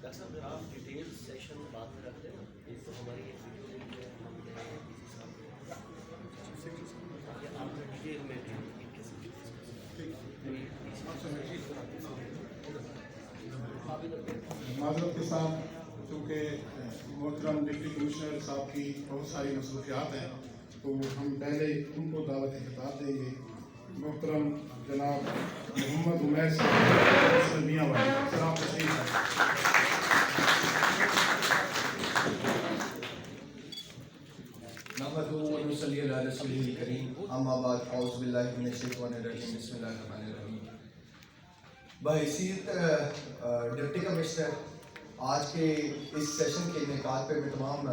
Doctor صاحب اگر آپ ڈیٹیل سیشن بعد میں رکھ دیں نا تو ہماری ایک ویڈیو لنک جو ہے ہم نے ڈی سی صاحب کو تاکہ آپ نے ڈیٹیل میں بھی کیسے معذرت کے ساتھ چونکہ محترم ڈپٹی کمشنر صاحب کی بہت ساری مصروفیات ہیں تو ہم پہلے ان کو دعوت خطاب دیں گے. محترم جناب محمد عمیر صاحب میاں والے سر آپ تشریف لائیں. نحمدہ و نصلی علی رسولہ الکریم اما بعد اعوذ باللہ من الشیطان الرجیم بسم اللہ الرحمن الرحیم. بحیثیت ڈپٹی کمشنر آج کے اس سیشن کے انعقاد پہ میں تمام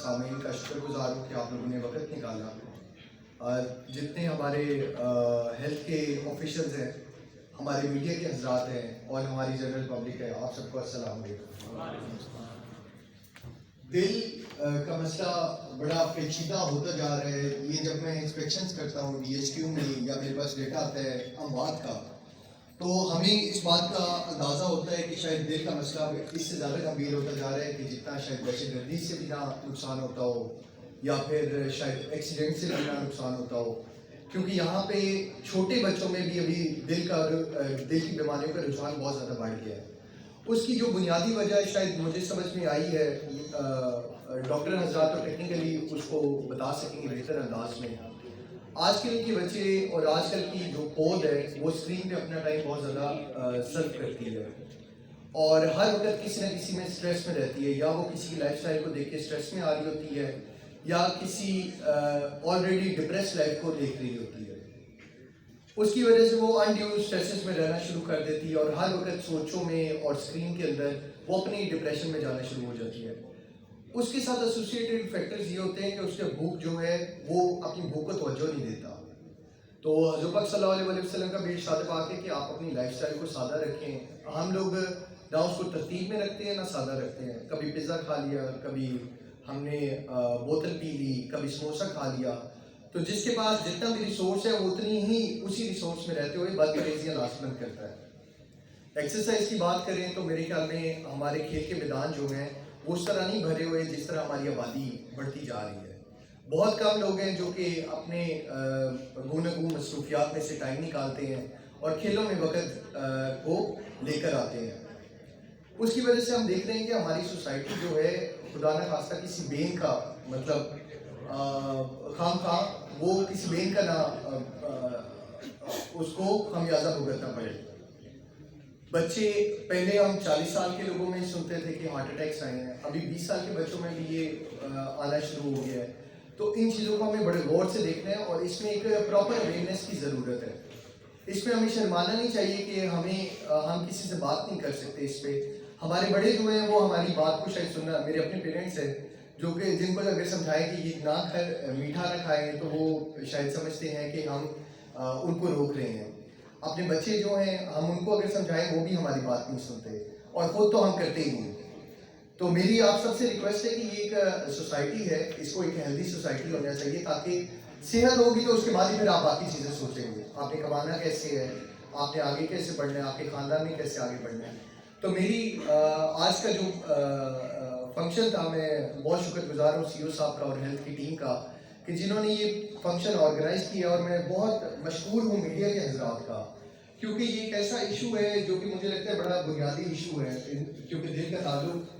سامعین کا شکر گزار ہوں کہ آپ لوگوں نے وقت نکالا. جتنے ہمارے ہیلتھ کے آفیشلز ہیں، ہمارے میڈیا کے حضرات ہیں اور ہماری جنرل پبلک ہے، آپ سب کو السلام علیکم. دل کا مسئلہ بڑا پیچیدہ ہوتا جا رہا ہے. یہ جب میں انسپیکشنز کرتا ہوں ڈی ایچ کیو میں یا میرے پاس ڈیٹا آتا ہے اموات کا، تو ہمیں اس بات کا اندازہ ہوتا ہے کہ شاید دل کا مسئلہ اس سے زیادہ گمبھیر ہوتا جا رہا ہے کہ جتنا شاید دہشت گردی سے بھی نہ نقصان ہوتا ہو یا پھر شاید ایکسیڈنٹ سے بھی نہ نقصان ہوتا ہو. کیونکہ یہاں پہ چھوٹے بچوں میں بھی ابھی دل کی بیماریوں کا رجحان بہت زیادہ بڑھ گیا ہے. اس کی جو بنیادی وجہ شاید مجھے سمجھ میں آئی ہے، ڈاکٹر حضرات تو ٹیکنیکلی اس کو بتا سکیں گے بہتر انداز میں. آج کل کے بچے اور آج کل کی جو پود ہے وہ اسکرین پہ اپنا ٹائم بہت زیادہ سرو کرتی ہے اور ہر وقت کسی نہ کسی میں اسٹریس میں رہتی ہے. یا وہ کسی کی لائف سٹائل کو دیکھ کے اسٹریس میں آ رہی ہوتی ہے یا کسی آلریڈی ڈپریس لائف کو دیکھ رہی ہوتی ہے. اس کی وجہ سے وہ انڈیو اسٹریسز میں رہنا شروع کر دیتی ہے اور ہر وقت سوچوں میں اور اسکرین کے اندر وہ اپنی ڈپریشن میں جانا شروع ہو جاتی ہے. اس کے ساتھ ایسوسیٹیڈ فیکٹرز یہ ہوتے ہیں کہ اس کے بھوک جو ہے وہ اپنی بھوک کو توجہ نہیں دیتا. تو حضور پاک صلی اللہ علیہ وسلم کا بھی ارشاد پاک ہے کہ آپ اپنی لائف سٹائل کو سادہ رکھیں. ہم لوگ نہ اس کو ترتیب میں رکھتے ہیں نہ سادہ رکھتے ہیں. کبھی پیزا کھا لیا، کبھی ہم نے بوتل پی لی، کبھی سموسا کھا لیا. تو جس کے پاس جتنا بھی ریسورس ہے وہ اتنی ہی اسی ریسورس میں رہتے ہوئے بد پرہیزیاں لازمند کرتا ہے. ایکسرسائز کی بات کریں تو میرے خیال میں ہمارے کھیل کے میدان جو ہیں وہ اس طرح نہیں بھرے ہوئے جس طرح ہماری آبادی بڑھتی جا رہی ہے. بہت کم لوگ ہیں جو کہ اپنے گوناگوں مصروفیات میں سے ٹائم نکالتے ہیں اور کھیلوں میں وقت کو لے کر آتے ہیں. اس کی وجہ سے ہم دیکھ رہے ہیں کہ ہماری سوسائٹی جو ہے خدا نہ خواستہ کسی بین کا مطلب خام خواہ وہ کسی بین کا نہ اس کو خمیازہ بھگتنا پڑے. بچے پہلے ہم 40 سال کے لوگوں میں سنتے تھے کہ ہارٹ اٹیکس آئے ہیں، ابھی 20 سال کے بچوں میں بھی یہ آنا شروع ہو گیا ہے. تو ان چیزوں کو ہمیں بڑے غور سے دیکھنا ہے اور اس میں ایک پراپر اویئرنیس کی ضرورت ہے. اس میں ہمیں شرمانا نہیں چاہیے کہ ہم کسی سے بات نہیں کر سکتے. اس پہ ہمارے بڑے جو ہیں وہ ہماری بات کو شاید سننا، میرے اپنے پیرنٹس ہیں جو کہ جن کو اگر سمجھائیں کہ یہ نہ میٹھا نہ کھائیں تو وہ شاید سمجھتے ہیں کہ ہم ان کو روک رہے ہیں. اپنے بچے جو ہیں ہم ان کو اگر سمجھائیں وہ بھی ہماری بات نہیں سنتے اور خود تو ہم کرتے ہی نہیں. تو میری آپ سب سے ریکویسٹ ہے کہ یہ ایک سوسائٹی ہے، اس کو ایک ہیلدی سوسائٹی ہونا چاہیے تاکہ صحت ہوگی تو اس کے بعد ہی پھر آپ باقی چیزیں سوچیں گے. آپ نے کمانا کیسے ہے، آپ نے آگے کیسے بڑھنا ہے، آپ کے خاندان میں کیسے آگے بڑھنا ہے. تو میری آج کا جو فنکشن تھا، میں بہت شکر گزار ہوں سی او صاحب کا اور ہیلتھ کی ٹیم کا کہ جنہوں نے یہ فنکشن آرگنائز کیا. اور میں بہت مشکور ہوں میڈیا کے حضرات کا، کیونکہ یہ ایک ایسا ایشو ہے جو کہ مجھے لگتا ہے بڑا بنیادی ایشو ہے. کیونکہ دل کا تعلق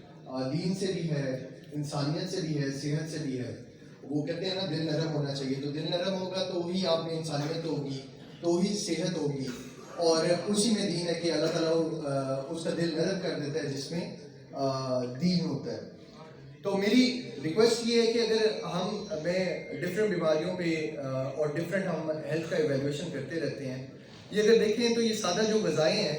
دین سے بھی ہے، انسانیت سے بھی ہے، صحت سے بھی ہے. وہ کہتے ہیں نا دل نرم ہونا چاہیے. تو دل نرم ہوگا تو وہی آپ میں انسانیت ہوگی، تو وہی صحت ہوگی. اور اسی میں دین ہے کہ اللہ تعالیٰ اس کا دل نرم کر دیتا ہے جس میں دین ہوتا ہے. تو میری ریکویسٹ یہ ہے کہ اگر میں ڈفرینٹ بیماریوں پہ اور ڈفرینٹ ہم ہیلتھ کا ایویلویشن کرتے رہتے ہیں، یہ اگر دیکھیں تو یہ سادہ جو غذائیں ہیں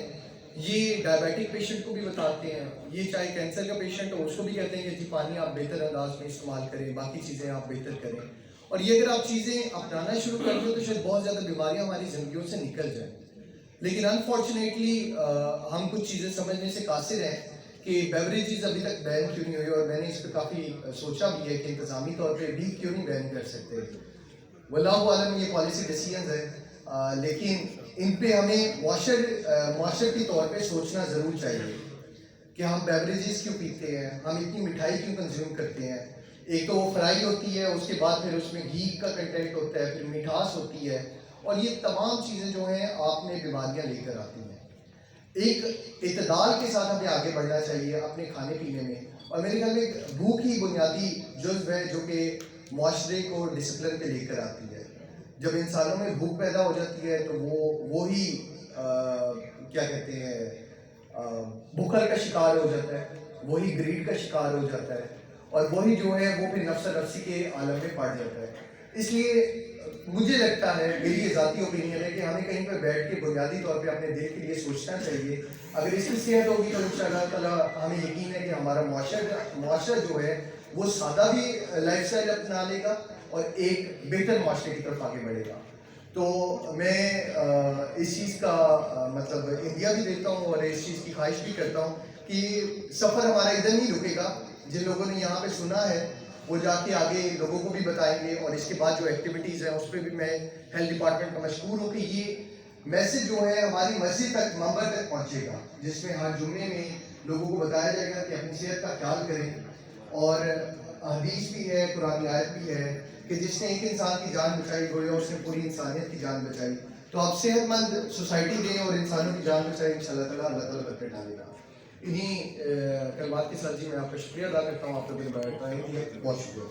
یہ ڈائبیٹک پیشنٹ کو بھی بتاتے ہیں. یہ چاہے کینسر کا پیشنٹ ہو اس کو بھی کہتے ہیں کہ جی پانی آپ بہتر انداز میں استعمال کریں، باقی چیزیں آپ بہتر کریں. اور یہ اگر آپ چیزیں اپنانا شروع کر دو تو شاید بہت زیادہ بیماریاں ہماری زندگیوں سے نکل جائیں. لیکن انفارچونیٹلی ہم کچھ چیزیں سمجھنے سے قاصر ہیں کہ بیوریجز ابھی تک بین کیوں نہیں ہوئی. اور میں نے اس پہ کافی سوچا بھی ہے کہ انتظامی طور پہ بھی کیوں نہیں بین کر سکتے. واللہ عالم یہ پالیسی ڈیسیژنز ہے، لیکن ان پہ ہمیں معاشرتی طور پہ سوچنا ضرور چاہیے کہ ہم بیوریجز کیوں پیتے ہیں, ہم اتنی مٹھائی کیوں کنزیوم کرتے ہیں. ایک تو وہ فرائی ہوتی ہے, اس کے بعد پھر اس میں گھی کا کنٹینٹ ہوتا ہے, پھر مٹھاس ہوتی ہے, اور یہ تمام چیزیں جو ہیں آپ میں بیماریاں لے کر آتی ہیں. ایک اعتدال کے ساتھ ہمیں آگے بڑھنا چاہیے اپنے کھانے پینے میں, اور میرے خیال میں بھوک ہی بنیادی جزو ہے جو کہ معاشرے کو ڈسپلن پہ لے کر آتی ہے. جب انسانوں میں بھوک پیدا ہو جاتی ہے تو وہی کیا کہتے ہیں بھوکر کا شکار ہو جاتا ہے, وہی گریڈ کا شکار ہو جاتا ہے, اور وہی جو ہے وہ پھر نفس نفسی کے عالم میں پڑ جاتا ہے. اس لیے مجھے لگتا ہے, میری یہ ذاتی اوپینین ہے کہ ہمیں کہیں پہ بیٹھ کے بنیادی طور پہ اپنے دل کے لیے سوچنا چاہیے. اگر اس کی صحت ہوگی تو انشاءاللہ تعالیٰ ہمیں یقین ہے کہ ہمارا معاشرہ جو ہے وہ سادہ بھی لائف اسٹائل اپنا لے گا اور ایک بہتر معاشرے کی طرف آگے بڑھے گا. تو میں اس چیز کا مطلب انڈیا بھی دیتا ہوں اور اس چیز کی خواہش بھی کرتا ہوں کہ سفر ہمارا ادھر نہیں رکے گا. جن لوگوں نے یہاں پہ سنا ہے وہ جا کے آگے لوگوں کو بھی بتائیں گے, اور اس کے بعد جو ایکٹیویٹیز ہیں اس پہ بھی میں ہیلتھ ڈپارٹمنٹ کا مشکور ہوں کہ یہ میسج جو ہے ہماری مسجد تک ممبر تک پہنچے گا, جس میں ہر جمعے میں لوگوں کو بتایا جائے گا کہ اپنی صحت کا خیال کریں. اور حدیث بھی ہے, قرآن آیت بھی ہے کہ جس نے ایک انسان کی جان بچائی گویا اس نے پوری انسانیت کی جان بچائی. تو آپ صحت مند سوسائٹی دیں اور انسانوں کی جان بچائیں, انشاءاللہ تعالیٰ اللہ تعالیٰ برکت ڈالے گا. انہیں کلمات کے ساتھ جی میں آپ کا شکریہ ادا کرتا ہوں. آپ کو دن بیٹھتا ہے, بہت شکریہ.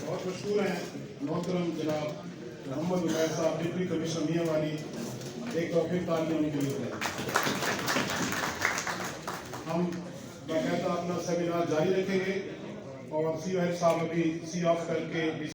بہت مشہور ہیں محترم جناب محمد عمیر صاحب, ڈپٹی کمشنر میاں والی. ایک اور پھر تعلیم ان کے لیے ہم باقاعدہ اپنا سیمینار جاری رکھیں گے, اور سی او ہیڈ صاحب ابھی سی آف کر کے